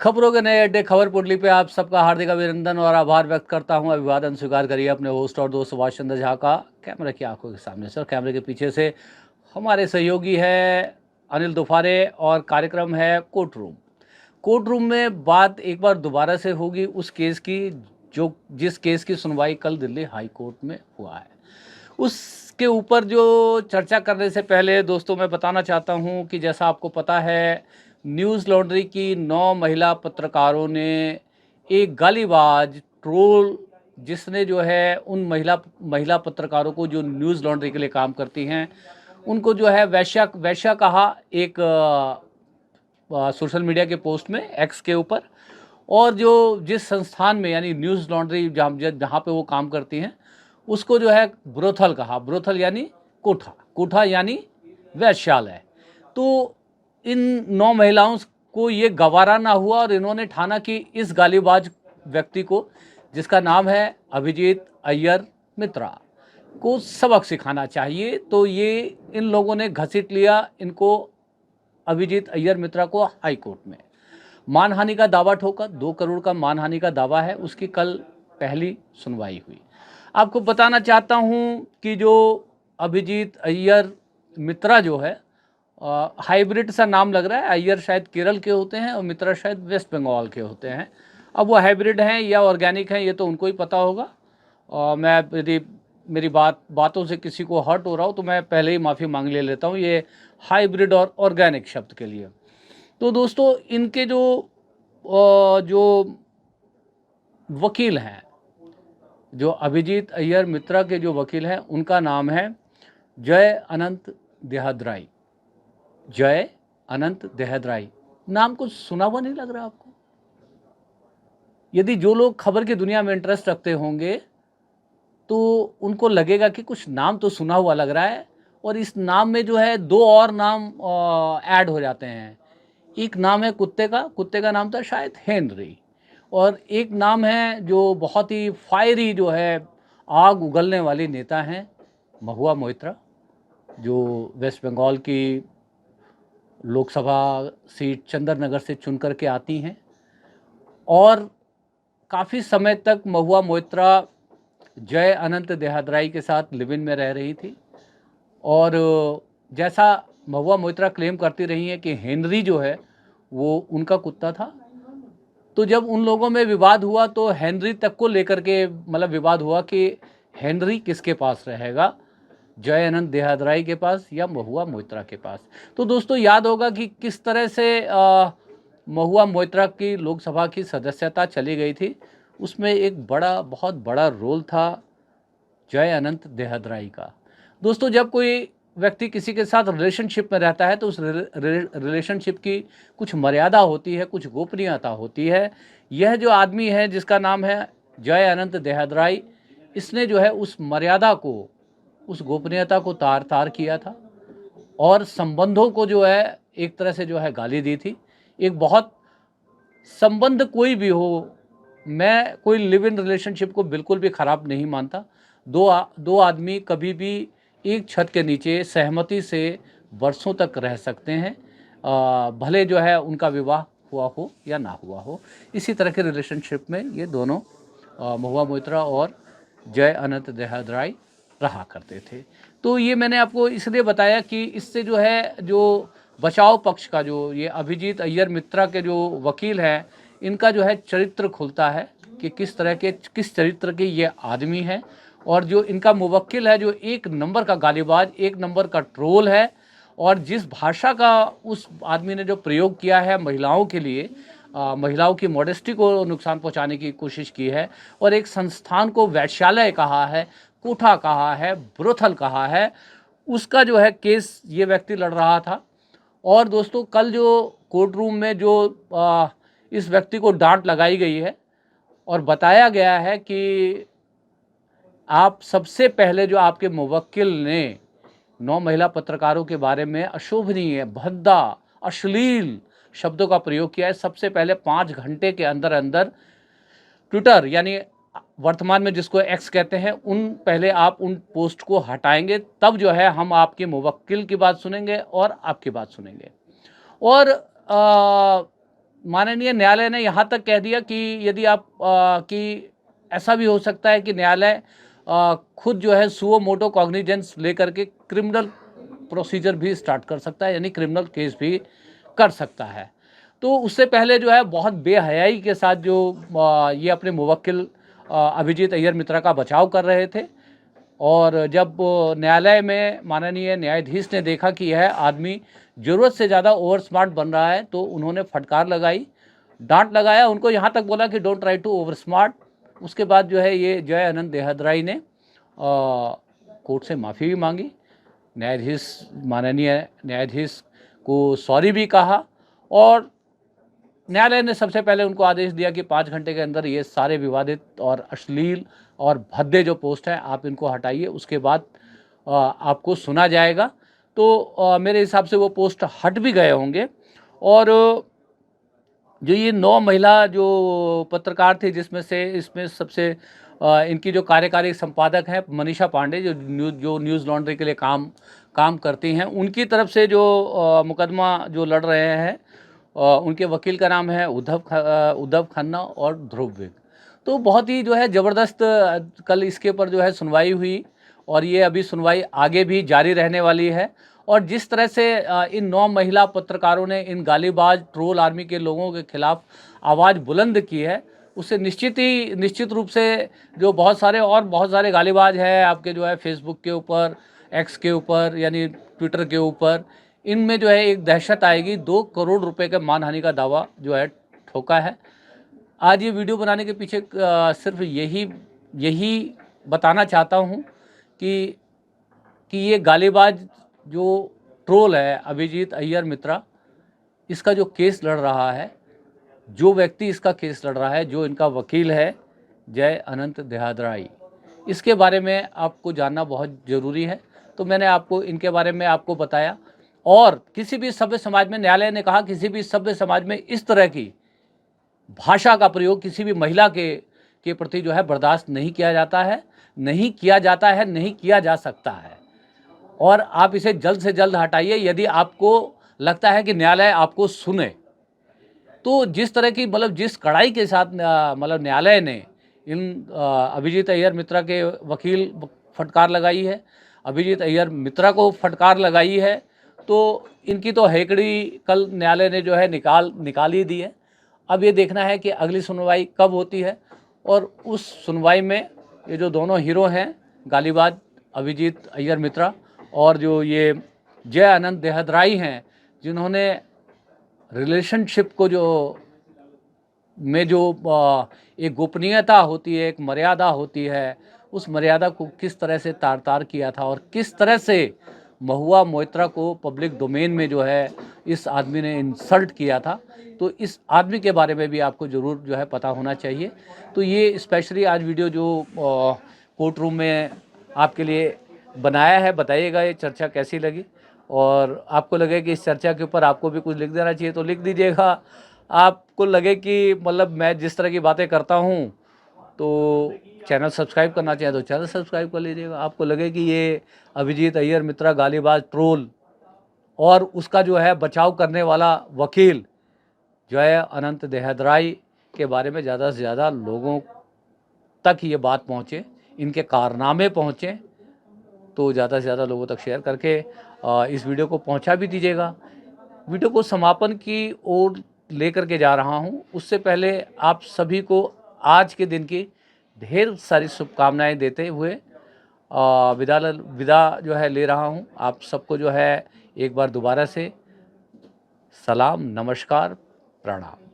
खबरों के नए अड्डे खबर पुडली पे आप सबका हार्दिक अभिनंदन और आभार व्यक्त करता हूं। अभिवादन स्वीकार करिए अपने होस्ट और दोस्त सुभाष चंद्र झा का। कैमरे की आंखों के सामने से और कैमरे के पीछे से हमारे सहयोगी है अनिल दुफारे और कार्यक्रम है कोर्ट रूम। कोर्ट रूम में बात एक बार दोबारा से होगी उस केस की जो जिस केस की सुनवाई कल दिल्ली हाई कोर्ट में हुआ है। उसके ऊपर जो चर्चा करने से पहले दोस्तों मैं बताना चाहता हूं कि जैसा आपको पता है न्यूज़ लॉन्ड्री की 9 महिला पत्रकारों ने एक गालीबाज ट्रोल जिसने जो है उन महिला महिला पत्रकारों को जो न्यूज़ लॉन्ड्री के लिए काम करती हैं उनको जो है वैश्या वैश्या कहा एक सोशल मीडिया के पोस्ट में एक्स के ऊपर। और जो जिस संस्थान में यानी न्यूज़ लॉन्ड्री जहाँ पे वो काम करती हैं उसको जो है ब्रोथल कहा। ब्रोथल यानी कोठा, कोठा यानी वैश्यालय। तो इन 9 महिलाओं को ये गवारा ना हुआ और इन्होंने ठाना कि इस गालीबाज व्यक्ति को जिसका नाम है अभिजीत अय्यर मित्रा को सबक सिखाना चाहिए। तो ये इन लोगों ने घसीट लिया इनको अभिजीत अय्यर मित्रा को हाई कोर्ट में। मानहानि का दावा ठोका, 2 करोड़ का मानहानि का दावा है, उसकी कल पहली सुनवाई हुई। आपको बताना चाहता हूं कि जो अभिजीत अय्यर मित्रा जो है हाइब्रिड सा नाम लग रहा है। अय्यर शायद केरल के होते हैं और मित्रा शायद वेस्ट बंगाल के होते हैं। अब वो हाइब्रिड हैं या ऑर्गेनिक हैं ये तो उनको ही पता होगा। मैं यदि मेरी बातों से किसी को हर्ट हो रहा हो तो मैं पहले ही माफ़ी मांग लेता हूँ ये हाइब्रिड और ऑर्गेनिक शब्द के लिए। तो दोस्तों इनके जो वकील हैं, जो अभिजीत अय्यर मित्रा के जो वकील हैं उनका नाम है जय अनंत देहदराई। जय अनंत देहदराई नाम कुछ सुना हुआ नहीं लग रहा आपको? यदि जो लोग खबर की दुनिया में इंटरेस्ट रखते होंगे तो उनको लगेगा कि कुछ नाम तो सुना हुआ लग रहा है और इस नाम में जो है 2 और नाम ऐड हो जाते हैं। एक नाम है कुत्ते का नाम था शायद हेनरी, और एक नाम है जो बहुत ही फायरी जो है आग उगलने वाली नेता हैं महुआ मोइत्रा, जो वेस्ट बंगाल की लोकसभा सीट चंदरनगर से चुन करके आती हैं। और काफ़ी समय तक महुआ मोइत्रा जय अनंत देहदराई के साथ लिव इन में रह रही थी। और जैसा महुआ मोइत्रा क्लेम करती रही है कि हेनरी जो है वो उनका कुत्ता था। तो जब उन लोगों में विवाद हुआ तो हेनरी तक को लेकर के मतलब विवाद हुआ कि हेनरी किसके पास रहेगा, जय अनंत देहदराई के पास या महुआ मोइत्रा के पास। तो दोस्तों याद होगा कि किस तरह से महुआ मोइत्रा की लोकसभा की सदस्यता चली गई थी। उसमें एक बहुत बड़ा रोल था जय अनंत देहदराई का। दोस्तों जब कोई व्यक्ति किसी के साथ रिलेशनशिप में रहता है तो उस रिलेशनशिप की कुछ मर्यादा होती है, कुछ गोपनीयता होती है। यह जो आदमी है जिसका नाम है जय अनंत देहदराई, इसने जो है उस मर्यादा को, उस गोपनीयता को तार तार किया था और संबंधों को जो है एक तरह से जो है गाली दी थी। एक बहुत संबंध कोई भी हो, मैं कोई लिव इन रिलेशनशिप को बिल्कुल भी ख़राब नहीं मानता। दो आदमी कभी भी एक छत के नीचे सहमति से वर्षों तक रह सकते हैं, भले जो है उनका विवाह हुआ हो या ना हुआ हो। इसी तरह के रिलेशनशिप में ये दोनों महुआ मोइत्रा और जय अनंत देहदराई रहा करते थे। तो ये मैंने आपको इसलिए बताया कि इससे जो है जो बचाव पक्ष का जो ये अभिजीत अय्यर मित्रा के जो वकील हैं इनका जो है चरित्र खुलता है कि किस चरित्र के ये आदमी हैं। और जो इनका मुवक्किल है जो एक नंबर का गालीबाज, एक नंबर का ट्रोल है। और जिस भाषा का उस आदमी ने जो प्रयोग किया है महिलाओं के लिए, महिलाओं की मॉडेस्टी को नुकसान पहुंचाने की कोशिश की है और एक संस्थान को वैश्यालय कहा है, कोठा कहा है, ब्रोथल कहा है, उसका जो है केस ये व्यक्ति लड़ रहा था। और दोस्तों कल जो कोर्ट रूम में जो इस व्यक्ति को डांट लगाई गई है और बताया गया है कि आप सबसे पहले जो आपके मुवक्किल ने 9 महिला पत्रकारों के बारे में अशोभनीय, भद्दा, अश्लील शब्दों का प्रयोग किया है। सबसे पहले 5 घंटे के अंदर अंदर ट्विटर यानी वर्तमान में जिसको एक्स कहते हैं पहले आप उन पोस्ट को हटाएंगे, तब जो है हम आपके मुवक्किल की बात सुनेंगे और आपकी बात सुनेंगे। और माननीय न्यायालय ने यहाँ तक कह दिया कि यदि आप कि ऐसा भी हो सकता है कि न्यायालय खुद जो है सुओ मोटो कॉग्निजेंस लेकर के क्रिमिनल प्रोसीजर भी स्टार्ट कर सकता है, यानी क्रिमिनल केस भी कर सकता है। तो उससे पहले जो है बहुत बेहयाई के साथ जो ये अपने मुवक्किल अभिजीत अय्यर मित्रा का बचाव कर रहे थे, और जब न्यायालय में माननीय न्यायाधीश ने देखा कि यह आदमी ज़रूरत से ज़्यादा ओवर स्मार्ट बन रहा है, तो उन्होंने फटकार लगाई, डांट लगाया, उनको यहाँ तक बोला कि don't try to over smart. उसके बाद जो है ये जय अनंत देहदराई ने कोर्ट से माफ़ी भी मांगी, माननीय न्यायाधीश को सॉरी भी कहा, और न्यायालय ने सबसे पहले उनको आदेश दिया कि 5 घंटे के अंदर ये सारे विवादित और अश्लील और भद्दे जो पोस्ट हैं आप इनको हटाइए, उसके बाद आपको सुना जाएगा। तो मेरे हिसाब से वो पोस्ट हट भी गए होंगे। और जो ये 9 महिला जो पत्रकार थी, जिसमें से इसमें सबसे इनकी जो कार्यकारी संपादक हैं मनीषा पांडे, जो न्यूज़ लॉन्ड्री के लिए काम करती हैं, उनकी तरफ से जो मुकदमा जो लड़ रहे हैं, उनके वकील का नाम है उद्धव खन्ना और ध्रुव विग। तो बहुत ही जो है ज़बरदस्त कल इसके ऊपर जो है सुनवाई हुई, और ये अभी सुनवाई आगे भी जारी रहने वाली है। और जिस तरह से इन 9 महिला पत्रकारों ने इन गालीबाज ट्रोल आर्मी के लोगों के खिलाफ आवाज़ बुलंद की है, उससे निश्चित रूप से जो बहुत सारे गालीबाज हैं आपके जो है फेसबुक के ऊपर, एक्स के ऊपर, यानी ट्विटर के ऊपर, इनमें जो है एक दहशत आएगी। 2 करोड़ रुपए के मानहानि का दावा जो है ठोका है। आज ये वीडियो बनाने के पीछे सिर्फ यही बताना चाहता हूँ कि ये गालीबाज जो ट्रोल है अभिजीत अय्यर मित्रा, इसका जो केस लड़ रहा है, जो व्यक्ति इसका केस लड़ रहा है, जो इनका वकील है जय अनंत देहदराई, इसके बारे में आपको जानना बहुत ज़रूरी है। तो मैंने आपको इनके बारे में आपको बताया। और किसी भी सभ्य समाज में, न्यायालय ने कहा, किसी भी सभ्य समाज में इस तरह की भाषा का प्रयोग किसी भी महिला के प्रति जो है बर्दाश्त नहीं किया जाता है, नहीं किया जा सकता है। और आप इसे जल्द से जल्द हटाइए यदि आपको लगता है कि न्यायालय आपको सुने। तो जिस तरह की जिस कड़ाई के साथ न्यायालय ने इन अभिजीत अय्यर मित्रा के वकील फटकार लगाई है, अभिजीत अय्यर मित्रा को फटकार लगाई है, तो इनकी तो हेकड़ी कल न्यायालय ने जो है निकाल ही दी है। अब ये देखना है कि अगली सुनवाई कब होती है, और उस सुनवाई में ये जो दोनों हीरो हैं, गालीबाज अभिजीत अय्यर मित्रा और जो ये जय अनंत देहदराई हैं, जिन्होंने रिलेशनशिप को जो एक गोपनीयता होती है, एक मर्यादा होती है, उस मर्यादा को किस तरह से तार-तार किया था, और किस तरह से महुआ मोइत्रा को पब्लिक डोमेन में जो है इस आदमी ने इंसल्ट किया था। तो इस आदमी के बारे में भी आपको ज़रूर जो है पता होना चाहिए। तो ये स्पेशली आज वीडियो जो कोर्ट रूम में आपके लिए बनाया है, बताइएगा ये चर्चा कैसी लगी, और आपको लगे कि इस चर्चा के ऊपर आपको भी कुछ लिख देना चाहिए तो लिख दीजिएगा। आपको लगे कि मैं जिस तरह की बातें करता हूँ तो चैनल सब्सक्राइब करना चाहिए तो चैनल सब्सक्राइब कर लीजिएगा। आपको लगे कि ये अभिजीत अय्यर मित्रा गालीबाज ट्रोल और उसका जो है बचाव करने वाला वकील जय अनंत देहदराई के बारे में ज़्यादा से ज़्यादा लोगों तक ये बात पहुँचे, इनके कारनामे पहुँचे, तो ज़्यादा से ज़्यादा लोगों तक शेयर करके इस वीडियो को पहुँचा भी दीजिएगा। वीडियो को समापन की ओर लेकर के जा रहा हूँ, उससे पहले आप सभी को आज के दिन की ढेर सारी शुभकामनाएं देते हुए विदा जो है ले रहा हूँ। आप सबको जो है एक बार दोबारा से सलाम, नमस्कार, प्रणाम।